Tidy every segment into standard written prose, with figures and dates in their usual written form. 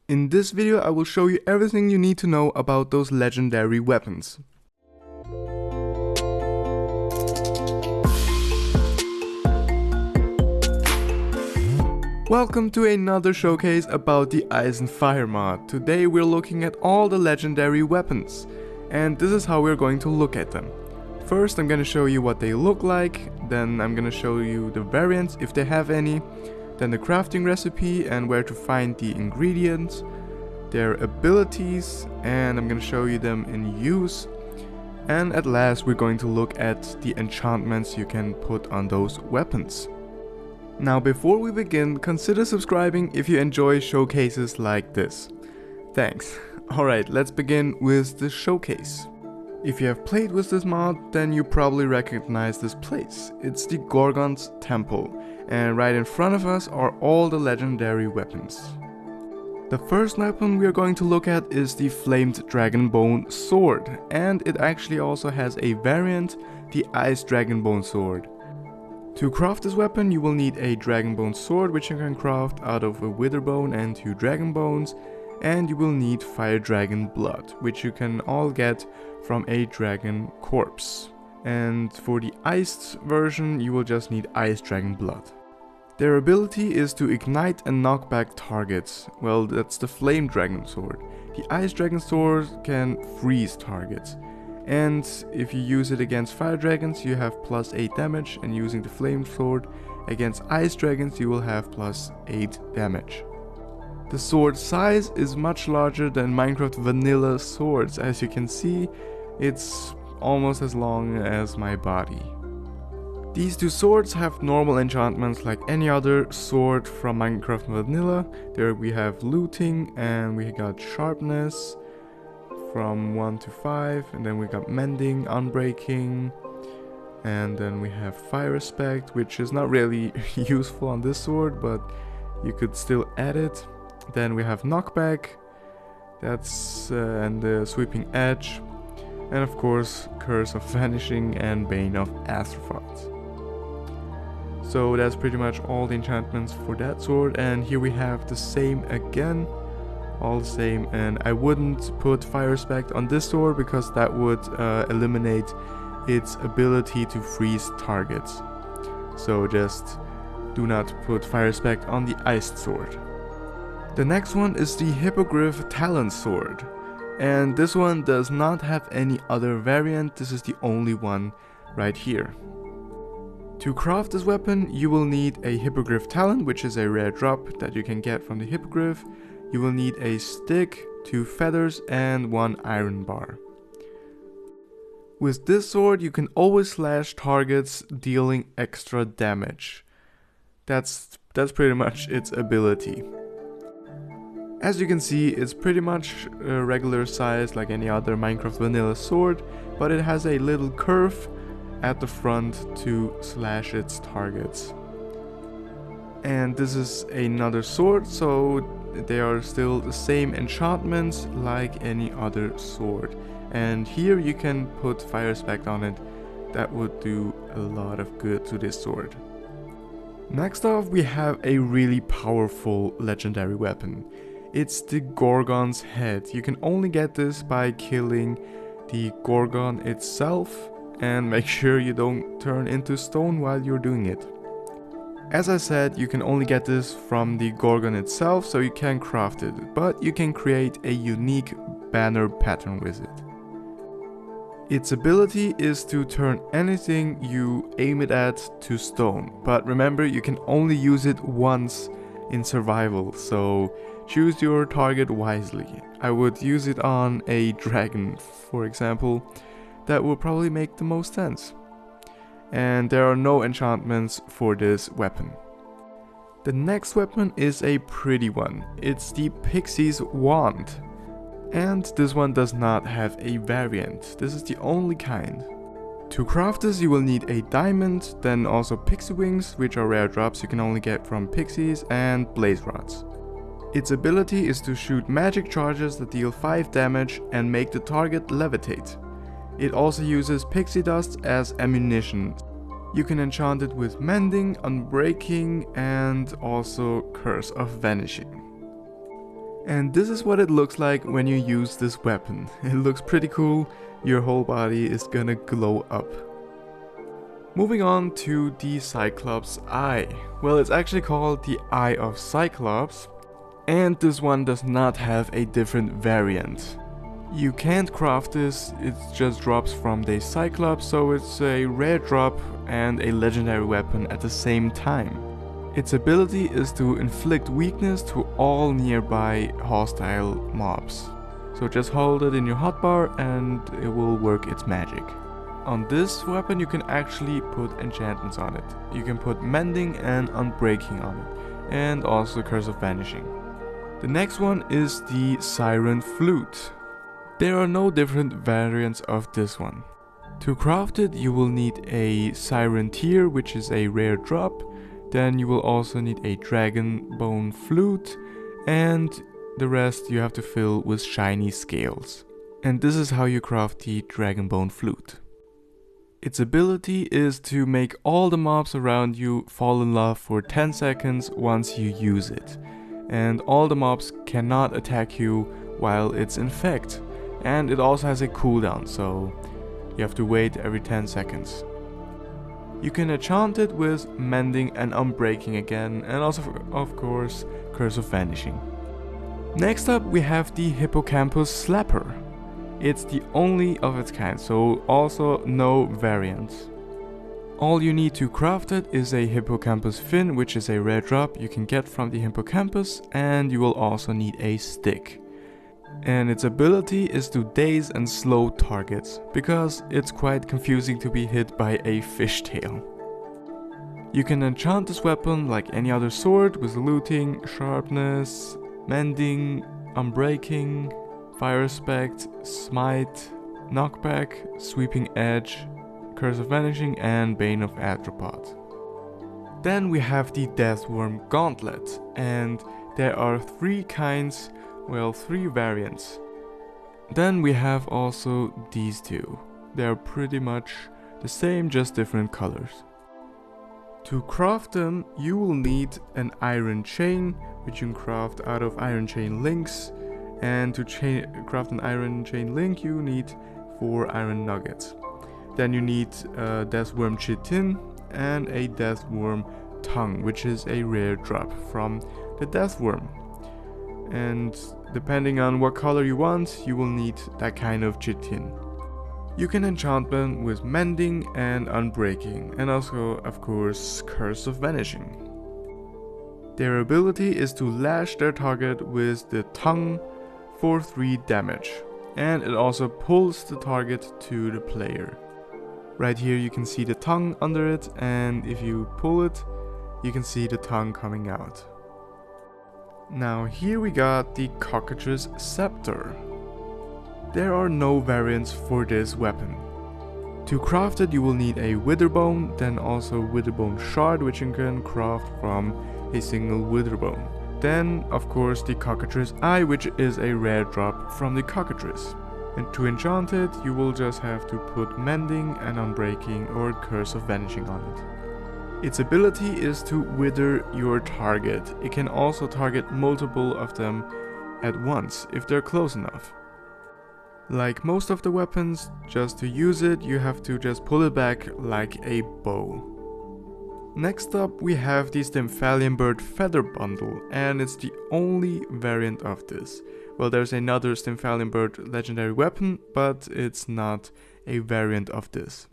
In this video I will show you everything you need to know about those legendary weapons. Welcome to another showcase about the Ice and Fire mod. Today we're looking at all the legendary weapons, and this is how we're going to look at them. First I'm going to show you what they look like, then I'm going to show you the variants if they have any, then the crafting recipe and where to find the ingredients, their abilities, and I'm going to show you them in use. And at last we're going to look at the enchantments you can put on those weapons. Now before we begin, consider subscribing if you enjoy showcases like this. Thanks. Alright, let's begin with the showcase. If you have played with this mod, then you probably recognize this place. It's the Gorgon's Temple, and right in front of us are all the legendary weapons. The first weapon we are going to look at is the Flamed Dragonbone Sword, and it actually also has a variant, the Ice Dragonbone Sword. To craft this weapon you will need a Dragonbone Sword, which you can craft out of a Witherbone and 2 Dragon Bones, and you will need Fire Dragon Blood, which you can all get from a Dragon Corpse. And for the iced version you will just need Ice Dragon Blood. Their ability is to ignite and knock back targets. Well, that's the Flame Dragon Sword. The Ice Dragon Sword can freeze targets. And if you use it against fire dragons you have plus 8 damage, and using the Flame Sword against ice dragons you will have plus 8 damage. The sword size is much larger than Minecraft vanilla swords. As you can see, it's almost as long as my body. These two swords have normal enchantments like any other sword from Minecraft vanilla. There we have looting, and we got sharpness from 1 to 5, and then we got mending, unbreaking, and then we have fire respect, which is not really useful on this sword, but you could still add it. Then we have knockback, that's and the sweeping edge, and of course curse of vanishing and bane of Athrophat. So that's pretty much all the enchantments for that sword, and here we have the same again. All the same, and I wouldn't put fire respect on this sword because that would eliminate its ability to freeze targets. So just do not put fire respect on the iced sword. The next one is the Hippogryph Talon sword, and this one does not have any other variant. This is the only one right here. To craft this weapon you will need a Hippogryph Talon, which is a rare drop that you can get from the Hippogryph. You will need a stick, 2 feathers, and 1 iron bar. With this sword you can always slash targets, dealing extra damage. That's pretty much its ability. As you can see, it's pretty much a regular size like any other Minecraft vanilla sword, but it has a little curve at the front to slash its targets. And this is another sword, so they are still the same enchantments like any other sword. And here you can put fire respect on it. That would do a lot of good to this sword. Next off we have a really powerful legendary weapon. It's the Gorgon's Head. You can only get this by killing the Gorgon itself, and make sure you don't turn into stone while you're doing it. As I said, you can only get this from the Gorgon itself, so you can't craft it, but you can create a unique banner pattern with it. Its ability is to turn anything you aim it at to stone, but remember you can only use it once in survival, so choose your target wisely. I would use it on a dragon, for example. That will probably make the most sense. And there are no enchantments for this weapon. The next weapon is a pretty one. It's the Pixie Wand. And this one does not have a variant. This is the only kind. To craft this you will need a diamond, then also pixie wings, which are rare drops you can only get from pixies, and blaze rods. Its ability is to shoot magic charges that deal 5 damage and make the target levitate. It also uses pixie dust as ammunition. You can enchant it with mending, unbreaking, and also curse of vanishing. And this is what it looks like when you use this weapon. It looks pretty cool, your whole body is gonna glow up. Moving on to the Cyclops Eye. Well, it's actually called the Eye of Cyclops, and this one does not have a different variant. You can't craft this, it just drops from the Cyclops, so it's a rare drop and a legendary weapon at the same time. Its ability is to inflict weakness to all nearby hostile mobs. So just hold it in your hotbar and it will work its magic. On this weapon you can actually put enchantments on it. You can put Mending and Unbreaking on it, and also Curse of Vanishing. The next one is the Siren Flute. There are no different variants of this one. To craft it you will need a Siren Tear, which is a rare drop. Then you will also need a Dragon Bone Flute, and the rest you have to fill with shiny scales. And this is how you craft the Dragon Bone Flute. Its ability is to make all the mobs around you fall in love for 10 seconds once you use it. And all the mobs cannot attack you while it's in effect. And it also has a cooldown, so you have to wait every 10 seconds. You can enchant it with Mending and Unbreaking again, and also of course Curse of Vanishing. Next up we have the Hippocampus Slapper. It's the only of its kind, so also no variants. All you need to craft it is a Hippocampus Fin, which is a rare drop you can get from the Hippocampus, and you will also need a stick. And its ability is to daze and slow targets, because it's quite confusing to be hit by a fishtail. You can enchant this weapon like any other sword with looting, sharpness, mending, unbreaking, fire respect, smite, knockback, sweeping edge, curse of vanishing, and bane of arthropod. Then we have the Deathworm Gauntlet, and there are three variants. Then we have also these two. They are pretty much the same, just different colors. To craft them, you will need an iron chain, which you can craft out of iron chain links. And to craft an iron chain link, you need 4 iron nuggets. Then you need a Deathworm Chitin and a Deathworm Tongue, which is a rare drop from the Deathworm. And depending on what color you want, you will need that kind of chitin. You can enchant them with Mending and Unbreaking, and also of course Curse of Vanishing. Their ability is to lash their target with the tongue for 3 damage, and it also pulls the target to the player. Right here you can see the tongue under it, and if you pull it, you can see the tongue coming out. Now here we got the Cockatrice Scepter. There are no variants for this weapon. To craft it you will need a Witherbone, then also Witherbone Shard, which you can craft from a single Witherbone. Then of course the Cockatrice Eye, which is a rare drop from the Cockatrice. And to enchant it you will just have to put Mending and Unbreaking or Curse of Vanishing on it. Its ability is to wither your target. It can also target multiple of them at once if they're close enough. Like most of the weapons, just to use it you have to just pull it back like a bow. Next up we have the Stymphalian Bird Feather Bundle, and it's the only variant of this. Well, there's another Stymphalian Bird legendary weapon, but it's not a variant of this.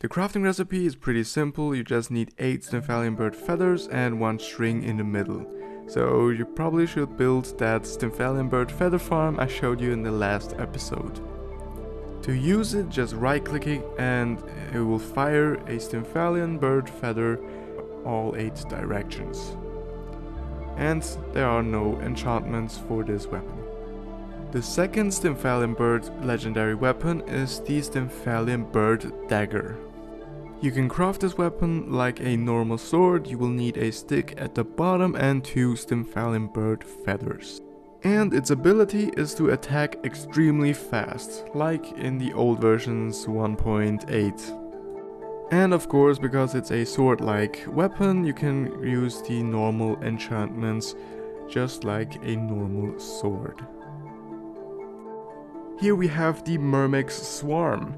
The crafting recipe is pretty simple. You just need 8 Stymphalian Bird feathers and 1 string in the middle. So you probably should build that Stymphalian Bird feather farm I showed you in the last episode. To use it, just right click it and it will fire a Stymphalian Bird feather all 8 directions. And there are no enchantments for this weapon. The second Stymphalian Bird legendary weapon is the Stymphalian Bird Dagger. You can craft this weapon like a normal sword. You will need a stick at the bottom and 2 Stymphalian Bird feathers. And its ability is to attack extremely fast, like in the old versions 1.8. And of course, because it's a sword-like weapon, you can use the normal enchantments just like a normal sword. Here we have the Myrmex Swarm.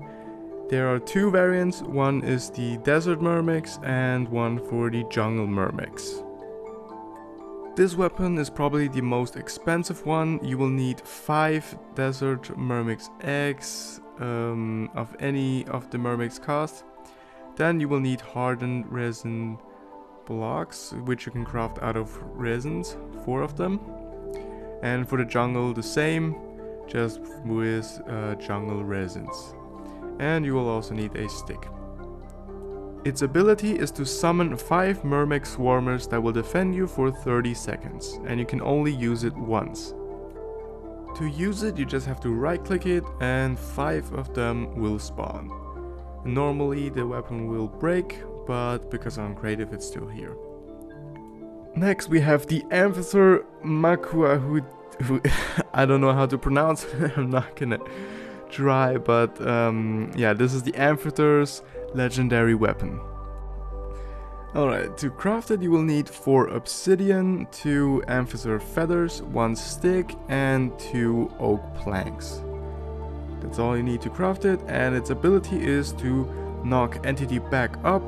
There are two variants, one is the Desert Myrmex and one for the Jungle Myrmex. This weapon is probably the most expensive one. You will need 5 Desert Myrmex eggs of any of the Myrmex cast. Then you will need hardened resin blocks, which you can craft out of resins, 4 of them. And for the jungle the same, just with jungle resins. And you will also need a stick. Its ability is to summon 5 Myrmex Swarmers that will defend you for 30 seconds, and you can only use it once. To use it, you just have to right click it and 5 of them will spawn. Normally the weapon will break, but because I'm creative it's still here. Next we have the Amphithere Macuahuitl. I don't know how to pronounce it, I'm not gonna try, but yeah, this is the Amphithere's legendary weapon. Alright, to craft it you will need 4 obsidian, 2 Amphithere feathers, 1 stick and 2 oak planks. That's all you need to craft it, and its ability is to knock entity back up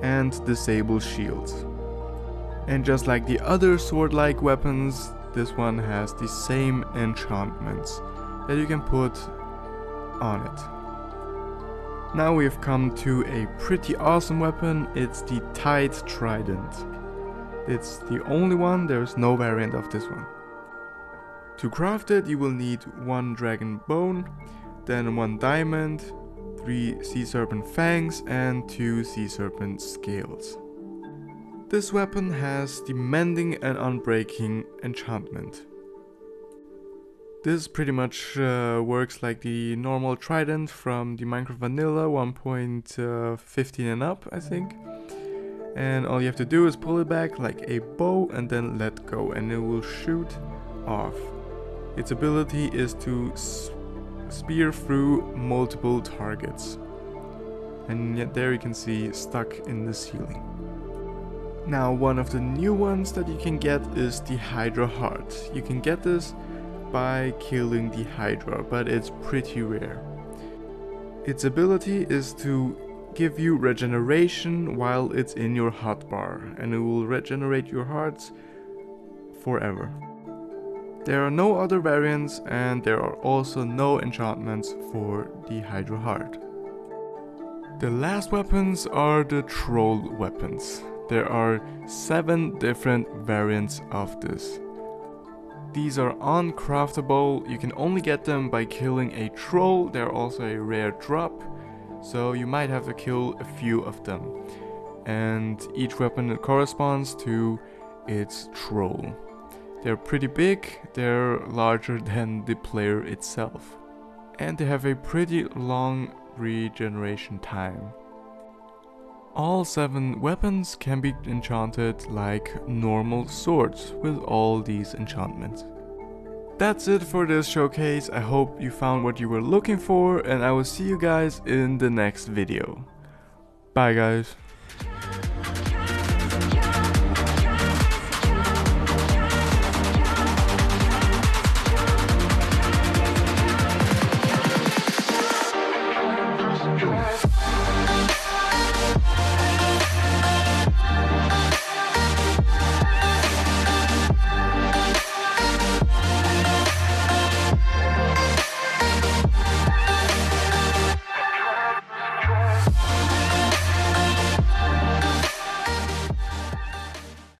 and disable shields. And just like the other sword-like weapons, this one has the same enchantments that you can put on it. Now we've come to a pretty awesome weapon. It's the Trident. It's the only one, there's no variant of this one. To craft it you will need 1 dragon bone, then 1 diamond, 3 sea serpent fangs and 2 sea serpent scales. This weapon has the mending and unbreaking enchantment. This pretty much works like the normal Trident from the Minecraft Vanilla 1.15 and up, I think. And all you have to do is pull it back like a bow and then let go, and it will shoot off. Its ability is to spear through multiple targets. And yet there you can see stuck in the ceiling. Now one of the new ones that you can get is the Hydra Heart. You can get this by killing the Hydra, but it's pretty rare. Its ability is to give you regeneration while it's in your hotbar, and it will regenerate your hearts forever. There are no other variants, and there are also no enchantments for the Hydra Heart. The last weapons are the troll weapons. There are 7 different variants of this. These are uncraftable, you can only get them by killing a troll. They're also a rare drop, so you might have to kill a few of them. And each weapon corresponds to its troll. They're pretty big, they're larger than the player itself. And they have a pretty long regeneration time. All 7 weapons can be enchanted like normal swords with all these enchantments. That's it for this showcase. I hope you found what you were looking for, and I will see you guys in the next video. Bye guys.